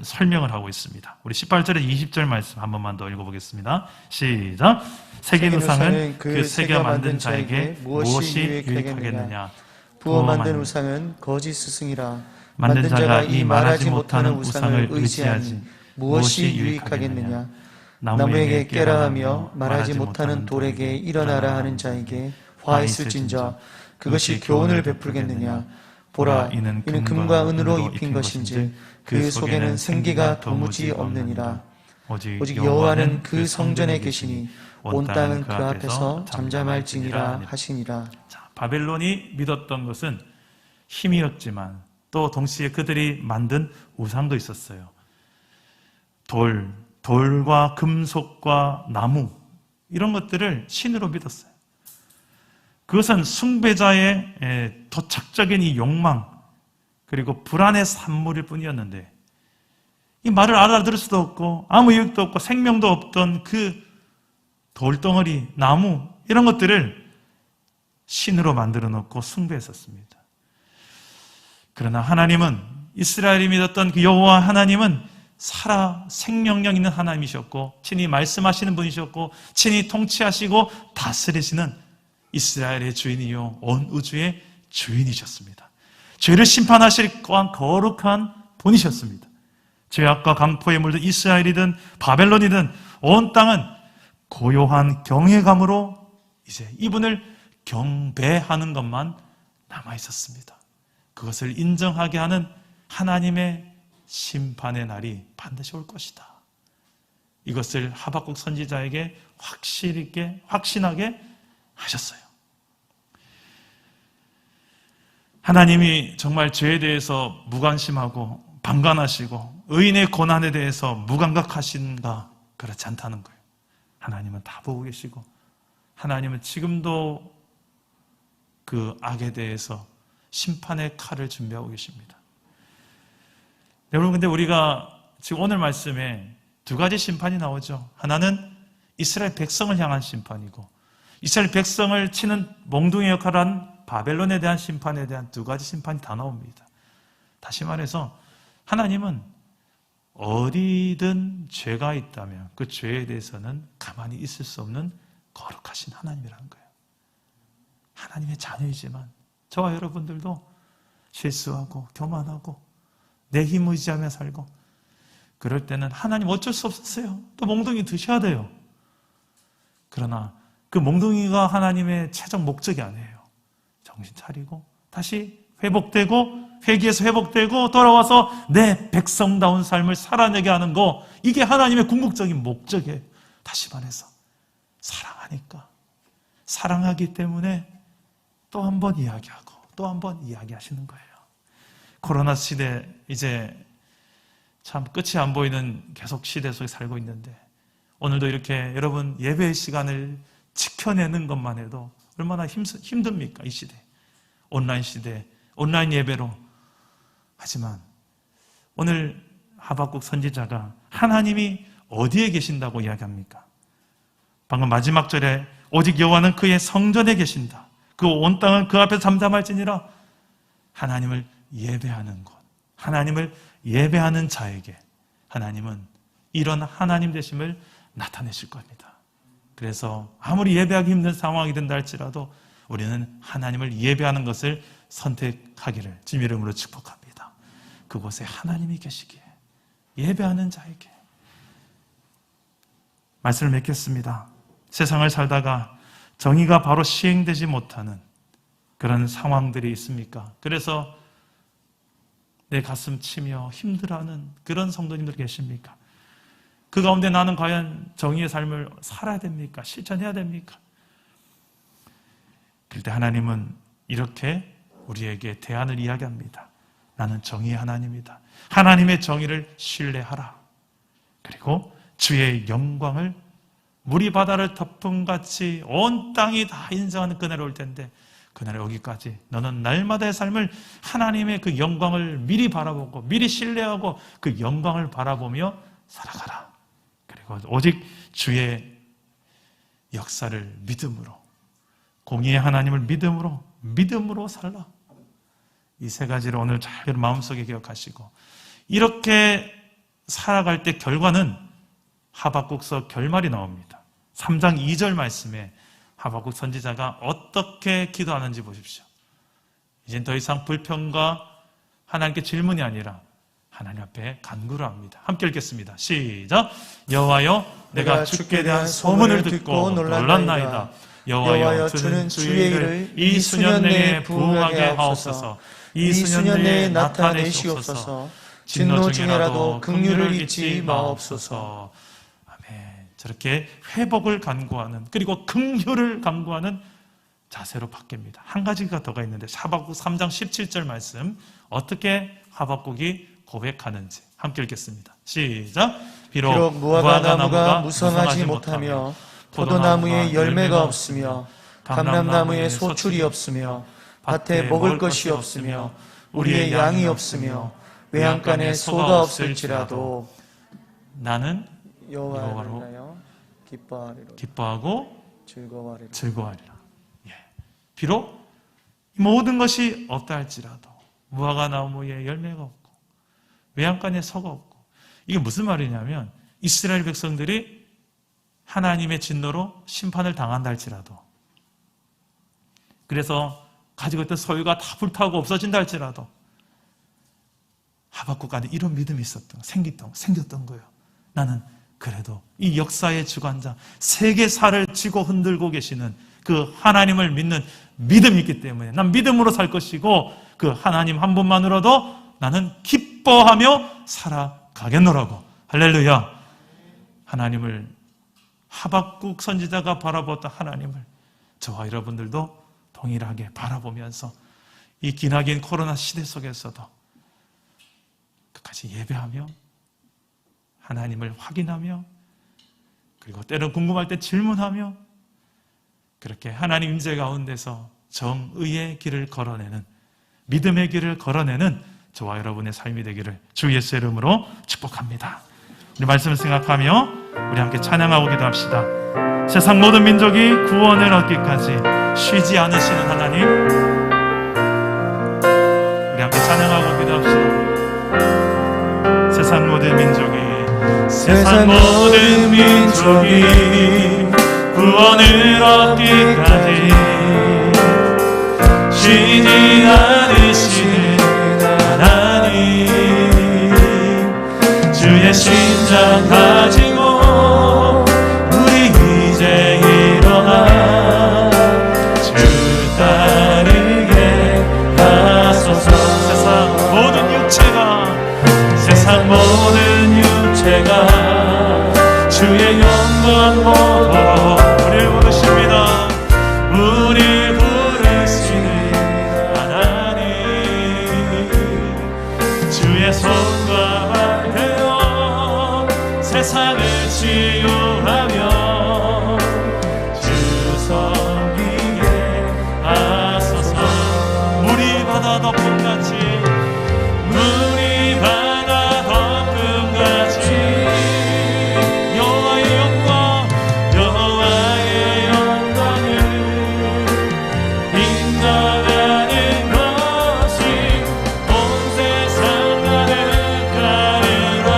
설명을 하고 있습니다. 우리 18절에서 20절 말씀 한 번만 더 읽어보겠습니다. 시작. 새긴 우상은 그 새겨 만든 자에게 무엇이 유익하겠느냐. 부어 만든 우상은 거짓 스승이라. 만든 자가 이 말하지 못하는 우상을 의지하지 무엇이 유익하겠느냐. 나무에게 깨라 하며 말하지 못하는 돌에게 일어나라 하는 자에게 화 있을진저 그것이 교훈을 베풀겠느냐. 보라, 이는 금과 은으로 입힌 것인지 그 속에는 생기가 도무지 없느니라. 오직 여호와는 그 성전에 계시니 온 땅은 그 앞에서 잠잠할지니라 하시니라. 자, 바벨론이 믿었던 것은 힘이었지만 또 동시에 그들이 만든 우상도 있었어요. 돌과 금속과 나무 이런 것들을 신으로 믿었어요. 그것은 숭배자의 도착적인 이 욕망 그리고 불안의 산물일 뿐이었는데 이 말을 알아들을 수도 없고 아무 유익도 없고 생명도 없던 그 돌덩어리, 나무 이런 것들을 신으로 만들어 놓고 숭배했었습니다. 그러나 하나님은 이스라엘이 믿었던 그 여호와 하나님은 살아 생명력 있는 하나님이셨고 친히 말씀하시는 분이셨고 친히 통치하시고 다스리시는 이스라엘의 주인이요 온 우주의 주인이셨습니다. 죄를 심판하실 거룩한 분이셨습니다. 죄악과 강포에 물든 이스라엘이든 바벨론이든 온 땅은 고요한 경외감으로 이제 이분을 경배하는 것만 남아있었습니다. 그것을 인정하게 하는 하나님의 심판의 날이 반드시 올 것이다. 이것을 하박국 선지자에게 확신하게 하셨어요. 하나님이 정말 죄에 대해서 무관심하고 방관하시고 의인의 고난에 대해서 무감각하신가? 그렇지 않다는 거예요. 하나님은 다 보고 계시고 하나님은 지금도 그 악에 대해서 심판의 칼을 준비하고 계십니다. 여러분, 근데 우리가 지금 오늘 말씀에 두 가지 심판이 나오죠. 하나는 이스라엘 백성을 향한 심판이고 이스라엘 백성을 치는 몽둥이 역할을 한 바벨론에 대한 심판에 대한 두 가지 심판이 다 나옵니다. 다시 말해서 하나님은 어디든 죄가 있다면 그 죄에 대해서는 가만히 있을 수 없는 거룩하신 하나님이라는 거예요. 하나님의 자녀이지만 저와 여러분들도 실수하고 교만하고 내 힘 의지하며 살고 그럴 때는 하나님 어쩔 수 없었어요. 또 몽둥이 드셔야 돼요. 그러나 그 몽둥이가 하나님의 최종 목적이 아니에요. 정신 차리고 다시 회복되고 회개에서 회복되고 돌아와서 내 백성다운 삶을 살아내게 하는 거, 이게 하나님의 궁극적인 목적이에요. 다시 말해서 사랑하니까, 사랑하기 때문에 또 한 번 이야기하고 또 한 번 이야기하시는 거예요. 코로나 시대 이제 참 끝이 안 보이는 계속 시대 속에 살고 있는데 오늘도 이렇게 여러분 예배의 시간을 지켜내는 것만 해도 얼마나 힘듭니까? 이 시대, 온라인 시대, 온라인 예배로. 하지만 오늘 하박국 선지자가 하나님이 어디에 계신다고 이야기합니까? 방금 마지막 절에 오직 여호와는 그의 성전에 계신다. 그 온 땅은 그 앞에서 잠잠할지니라. 하나님을 예배하는 곳, 하나님을 예배하는 자에게 하나님은 이런 하나님 되심을 나타내실 겁니다. 그래서 아무리 예배하기 힘든 상황이 된다 할지라도 우리는 하나님을 예배하는 것을 선택하기를 주님 이름으로 축복합니다. 그곳에 하나님이 계시기에 예배하는 자에게 말씀을 맺겠습니다. 세상을 살다가 정의가 바로 시행되지 못하는 그런 상황들이 있습니까? 그래서 내 가슴 치며 힘들어하는 그런 성도님들 계십니까? 그 가운데 나는 과연 정의의 삶을 살아야 됩니까? 실천해야 됩니까? 그럴 때 하나님은 이렇게 우리에게 대안을 이야기합니다. 나는 정의의 하나님이다. 하나님의 정의를 신뢰하라. 그리고 주의 영광을 물이 바다를 덮음같이 온 땅이 다 인정하는 그날이 올 텐데 그날에 오기까지 너는 날마다의 삶을 하나님의 그 영광을 미리 바라보고 미리 신뢰하고 그 영광을 바라보며 살아가라. 그리고 오직 주의 역사를 믿음으로, 공의의 하나님을 믿음으로 살라. 이 세 가지를 오늘 잘 마음속에 기억하시고 이렇게 살아갈 때 결과는 하박국서 결말이 나옵니다. 3장 2절 말씀에 하박국 선지자가 어떻게 기도하는지 보십시오. 이젠 더 이상 불평과 하나님께 질문이 아니라 하나님 앞에 간구를 합니다. 함께 읽겠습니다. 시작. 여호와여, 내가 주께 대한 소문을 듣고 놀랐나이다. 여호와여, 주는 주의 일을 이 수년 내에 부응하게 하옵소서. 이 수년 내에 나타내시옵소서. 진노 중에라도 긍휼을 잊지 마옵소서. 아멘. 저렇게 회복을 간구하는, 그리고 긍휼을 간구하는 자세로 바뀝니다. 한 가지가 더가 있는데 하박국 3장 17절 말씀, 어떻게 하박국이 고백하는지 함께 읽겠습니다. 시작. 비록 무화과나무가 무성하지 못하며 포도나무에 열매가 없으며 감람나무에 소출이 없으며 밭에 먹을 것이 없으며 우리의 양이 없으며 외양간에 소가 없을지라도 나는 여호와로 기뻐하고 즐거워하리라. 비록 모든 것이 없다 할지라도 무화과나무에 열매가 없고 외양간에 소가 없고, 이게 무슨 말이냐면 이스라엘 백성들이 하나님의 진노로 심판을 당한다 할지라도, 그래서 가지고 있던 소유가 다 불타고 없어진다 할지라도 하박국 안에 이런 믿음이 생겼던 거예요. 나는 그래도 이 역사의 주관자, 세계사를 쥐고 흔들고 계시는 그 하나님을 믿는 믿음이 있기 때문에 난 믿음으로 살 것이고 그 하나님 한 분만으로도 나는 기뻐하며 살아가겠노라고. 할렐루야. 하나님을, 하박국 선지자가 바라보았던 하나님을 저와 여러분들도 동일하게 바라보면서 이 기나긴 코로나 시대 속에서도 끝까지 예배하며 하나님을 확인하며, 그리고 때로 궁금할 때 질문하며, 그렇게 하나님 임재 가운데서 정의의 길을 걸어내는, 믿음의 길을 걸어내는 저와 여러분의 삶이 되기를 주 예수의 이름으로 축복합니다. 우리 말씀을 생각하며 우리 함께 찬양하고 기도합시다. 세상 모든 민족이 구원을 얻기까지 쉬지 않으시는 하나님, 우리 함께 찬양하고 기도합시다. 세상 모든 민족이 구원을 얻기까지 쉬지 않으시는 하나님, 주의 심장 가지고 우리 이제 일어나 주 따르게 하소서. 세상 모든 유체가 주의 영광 보도록 우리를 부르십니다. 우리를 부르시는 하나님, 주의 손과 발 되어 세상을 치유하며 주 섬기게 하소서. 물이 바다 덮음같이, 물이 바다 덮음같이 여호와의 영광을 인정하는 것이 온 세상 가득하리라.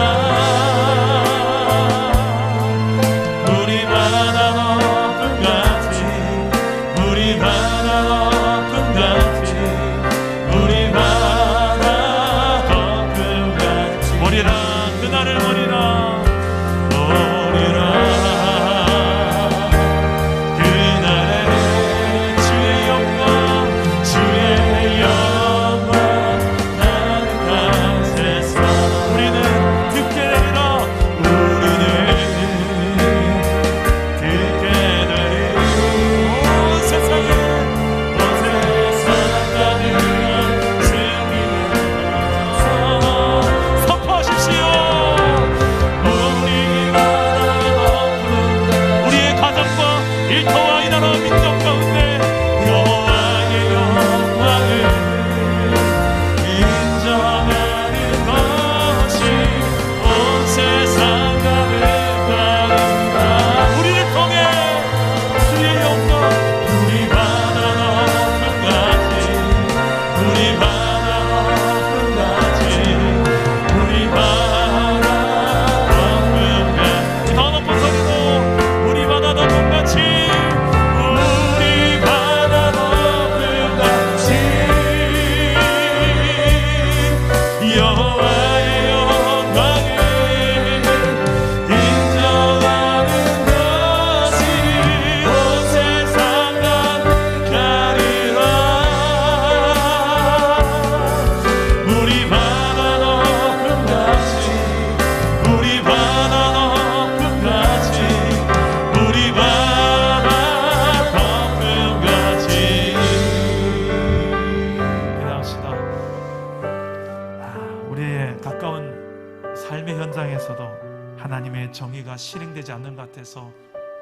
하나님의 정의가 실행되지 않는 것 같아서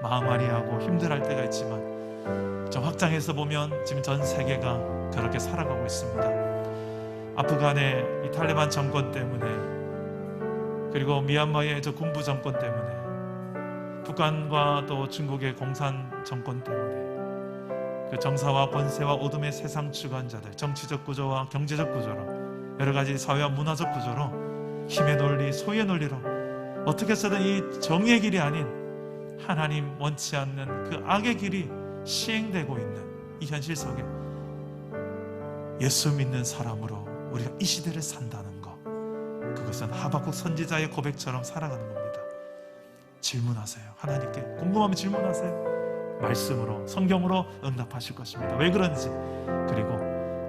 마음앓이하고 힘들어할 때가 있지만, 저 확장해서 보면 지금 전 세계가 그렇게 살아가고 있습니다. 아프간의 이 탈레반 정권 때문에, 그리고 미얀마의 저 군부 정권 때문에, 북한과 또 중국의 공산 정권 때문에, 그 정사와 권세와 어둠의 세상 주관자들, 정치적 구조와 경제적 구조로, 여러 가지 사회와 문화적 구조로, 힘의 논리, 소유의 논리로 어떻게 해서든 이 정의의 길이 아닌 하나님 원치 않는 그 악의 길이 시행되고 있는 이 현실 속에 예수 믿는 사람으로 우리가 이 시대를 산다는 것, 그것은 하박국 선지자의 고백처럼 살아가는 겁니다. 질문하세요. 하나님께 궁금하면 질문하세요. 말씀으로, 성경으로 응답하실 것입니다. 왜 그런지, 그리고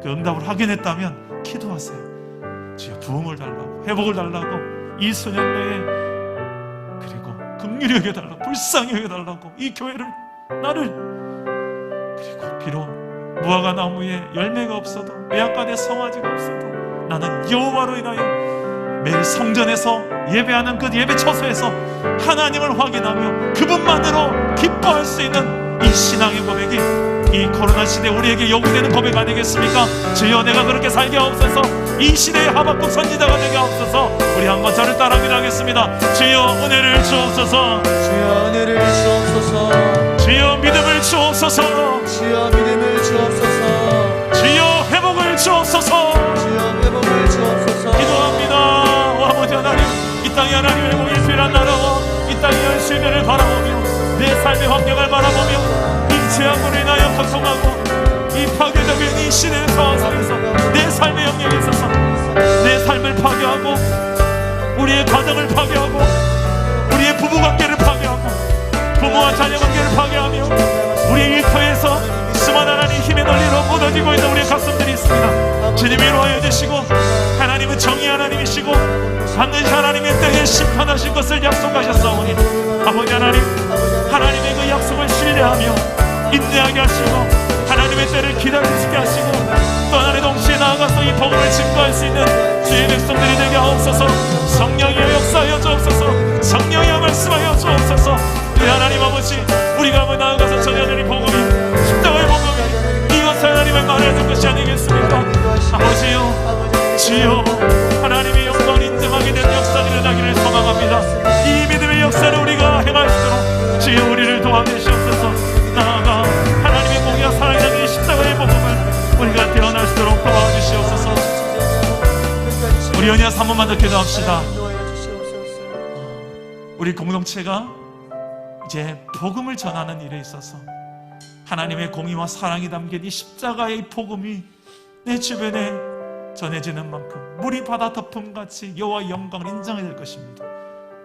그 응답을 확인했다면 기도하세요. 주여 부흥을 달라고, 회복을 달라고, 이 수년 내에, 그리고 긍휼히 여겨달라고, 불쌍히 여겨달라고, 이 교회를, 나를, 그리고 비록 무화과 나무에 열매가 없어도, 외양간에 송아지가 없어도 나는 여호와로 인하여 매일 성전에서 예배하는 그 예배 처소에서 하나님을 확인하며 그분만으로 기뻐할 수 있는 이 신앙의 고백이 이 코로나 시대 우리에게 요구되는 고백 아니겠습니까? 주여 내가 그렇게 살게 하옵소서. 이 시대의 하박국 선지자가 되게 하옵소서. 우리 한번 저를 따라 기도하겠습니다. 주여 은혜를 주옵소서. 주여 은혜를 주옵소서. 주여 믿음을 주옵소서. 주여 믿음을 주옵소서. 주여 회복을 주옵소서. 주여 회복을 주옵소서. 기도합니다. 아버지 하나님, 이 땅이 하나님의 복의 주일한 나라와 이 땅의 현실들을 바라보며 내 삶의 환경을 바라보며 이 재앙으로 인하여 고통하고 이 파괴적인 이 시대의 상황 속에서 내 삶의 영역에 있어서 내 삶을 파괴하고 우리의 가정을 파괴하고 우리의 부부관계를 파괴하고 부모와 자녀관계를 파괴하며 우리의 일터에서 수많은 하나님 힘의 논리로 묻어지고 있는 우리의 가슴들이 있습니다. 주님 위로하여 주시고, 하나님은 정의 하나님이시고 반드시 하나님의 때에 심판하실 것을 약속하셨사오니 아버지 하나님, 하나님의 그 약속을 신뢰하며 인내하게 하시고 하나님의 때를 기다리게 하시고 또 하나님 동시에 나아가서 이 복음을 증거할 수 있는 주의 백성들이 되게 하옵소서. 성령이여 역사하여 주옵소서. 성령이여 말씀하여 주옵소서. 우리 하나님 아버지, 우리가 한번 나아가서 전해드릴 복음이 십자가의 복음이 이것을 하나님을 말해야 될 것이 아니겠습니까? 아버지요, 주여, 하나님의 영광을 인정하게 된 역사가 일어나기를 소망합니다. 이 믿음의 역사를 우리가 행할수록 주여 우리를 도와주시옵소서. 나아가 하나님의 공의와 사랑의 이 십자가의 복음을 우리가 태어날 수 있도록 도와주시옵소서. 우리 연이어서 한 번만 더 기도합시다. 우리 공동체가 이제 복음을 전하는 일에 있어서 하나님의 공의와 사랑이 담긴 이 십자가의 복음이 내 주변에 전해지는 만큼 물이 바다 덮음같이 여호와의 영광을 인정해야 될 것입니다.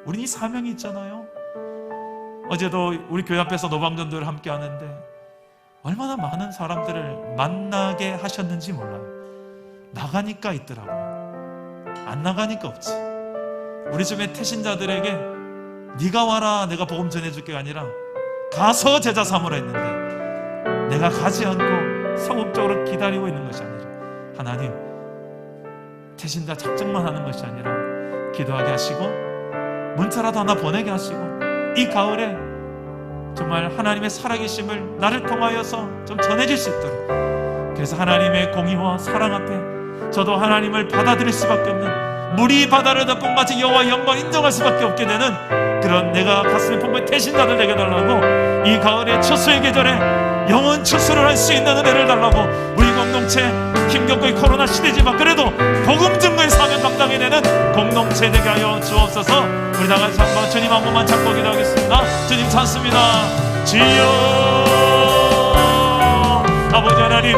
우린 이 사명이 있잖아요. 어제도 우리 교회 앞에서 노방전도를 함께 하는데 얼마나 많은 사람들을 만나게 하셨는지 몰라요. 나가니까 있더라고요. 안 나가니까 없지. 우리 집의 태신자들에게 네가 와라 내가 복음 전해줄게가 아니라 가서 제자 삼으라 했는데 내가 가지 않고 소극적으로 기다리고 있는 것이 아니라 하나님 태신자 작정만 하는 것이 아니라 기도하게 하시고 문자라도 하나 보내게 하시고 이 가을에 정말 하나님의 살아계심을 나를 통하여서 좀 전해질 수 있도록, 그래서 하나님의 공의와 사랑 앞에 저도 하나님을 받아들일 수밖에 없는, 물이 바다를 덮은 같이 여호와의 영광을 인정할 수밖에 없게 되는 그런 내가 가슴에 품은 태신자들 되게 달라고, 이 가을에 추수의 계절에 영원 추수를 할 수 있는 은혜를 달라고, 우리 공동체 힘겹고 이 코로나 시대지만 그래도 복음 증거의 사명 감당이 되는 공동체 되게 하여 주옵소서. 우리 나가서 한번 주님 한 번만 잡고 기도하겠습니다. 주님 찾습니다. 주여, 아버지 하나님,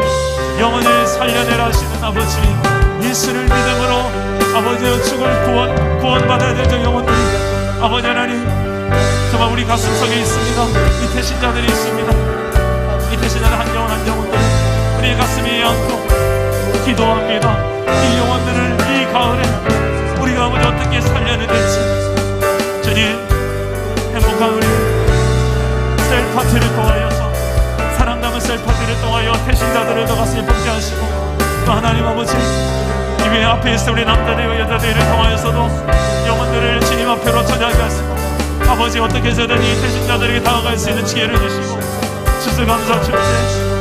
영혼을 살려내라 하시는 아버지, 예수를 믿음으로 아버지의 죽을 구원받아야 될 저 영혼들이 아버지 하나님 정말 우리 가슴 속에 있습니다. 이 태신자들이 있습니다. 이 태신자들 한 영혼 한 영혼들 우리의 가슴에 안고 기도합니다. 이 영혼들을 이 가을에 우리가 아버지 어떻게 살려야 될지 주님, 행복한 우리 셀파티를 통하여서 사랑 담은 셀파티를 통하여 태신자들을 더 가슴에 품게 하시고 또 하나님 아버지 이 위에 앞에 있을 우리 남자들과 여자들을 통하여서도 영혼들을 주님 앞에로 찾아가게 하시고 아버지 어떻게 해서든 이 배신자들에게 다가갈 수 있는 지혜를 주시고 추수감사 축제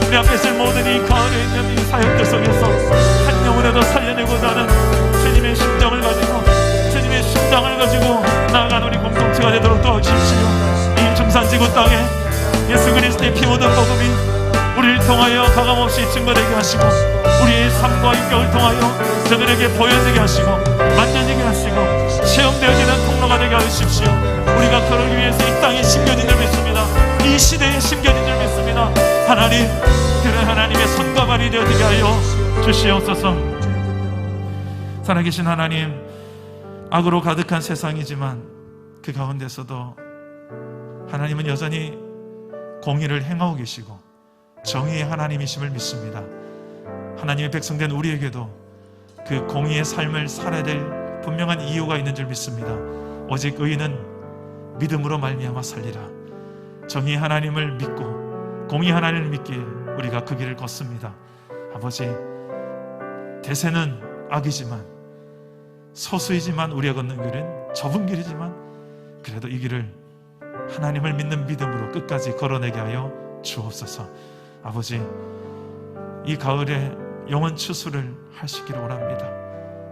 우리 앞에 있을 모든 이 가을에 있는 이 사역들 속에서 한 영혼에도 살려내고자 하는 주님의 심정을 가지고 주님의 심장을 가지고 나아가는 우리 공동체가 되도록 도와주십시오. 이 중산지구 땅에 예수 그리스도의 피 묻은 복음이 우리를 통하여 가감없이 증거되게 하시고 우리의 삶과 인격을 통하여 저들에게 보여지게 하시고 만져지게 하시고 체험되어지는 통로가 되게 하십시오. 우리가 그러기 위해서 이 땅에 심겨진 줄 믿습니다. 이 시대에 심겨진 줄 믿습니다. 하나님, 그런 하나님의 손과 발이 되어지게 하여 주시옵소서. 살아계신 하나님, 악으로 가득한 세상이지만 그 가운데서도 하나님은 여전히 공의를 행하고 계시고 정의의 하나님이심을 믿습니다. 하나님의 백성된 우리에게도 그 공의의 삶을 살아야 될 분명한 이유가 있는 줄 믿습니다. 오직 의인은 믿음으로 말미암아 살리라. 정의의 하나님을 믿고 공의의 하나님을 믿기에 우리가 그 길을 걷습니다. 아버지, 대세는 악이지만 소수이지만 우리가 걷는 길은 좁은 길이지만 그래도 이 길을 하나님을 믿는 믿음으로 끝까지 걸어내게 하여 주옵소서. 아버지, 이 가을에 영원 추수를 하시기를 원합니다.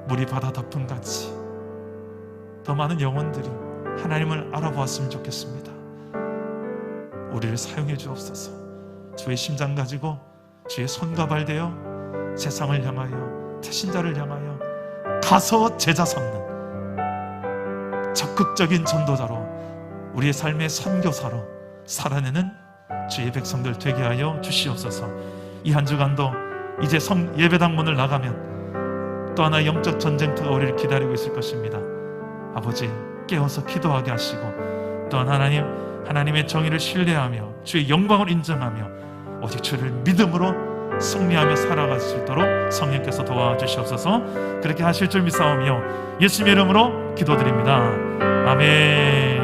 물이 바다 덮음같이 더 많은 영혼들이 하나님을 알아보았으면 좋겠습니다. 우리를 사용해 주옵소서. 주의 심장 가지고 주의 손과 발 되어 세상을 향하여 태신자를 향하여 가서 제자 삼는 적극적인 전도자로 우리의 삶의 선교사로 살아내는 주의 백성들 되게 하여 주시옵소서. 이 한 주간도 이제 예배당 문을 나가면 또 하나의 영적 전쟁터가 우리를 기다리고 있을 것입니다. 아버지, 깨어서 기도하게 하시고 또한 하나님의 정의를 신뢰하며 주의 영광을 인정하며 오직 주를 믿음으로 승리하며 살아갈 수 있도록 성령께서 도와주시옵소서. 그렇게 하실 줄 믿사오며 예수님의 이름으로 기도드립니다. 아멘.